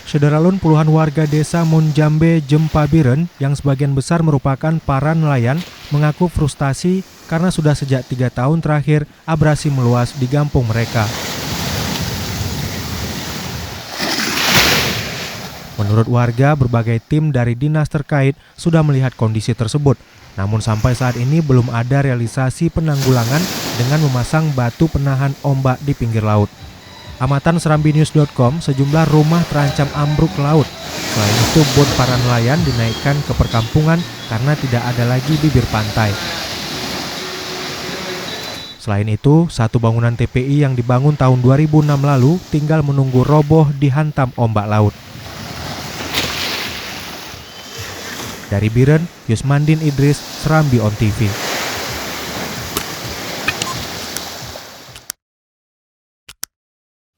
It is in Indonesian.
Sederalun puluhan warga desa Monjambe, Jempa Biren yang sebagian besar merupakan para nelayan mengaku frustasi karena sudah sejak 3 tahun terakhir abrasi meluas di kampung mereka. Menurut warga, berbagai tim dari dinas terkait sudah melihat kondisi tersebut. Namun sampai saat ini belum ada realisasi penanggulangan dengan memasang batu penahan ombak di pinggir laut. Amatan serambinews.com, sejumlah rumah terancam ambruk ke laut. Selain itu, bot para nelayan dinaikkan ke perkampungan karena tidak ada lagi bibir pantai. Selain itu, satu bangunan TPI yang dibangun tahun 2006 lalu tinggal menunggu roboh dihantam ombak laut. Dari Biren, Yusmandin Idris, Serambi On TV.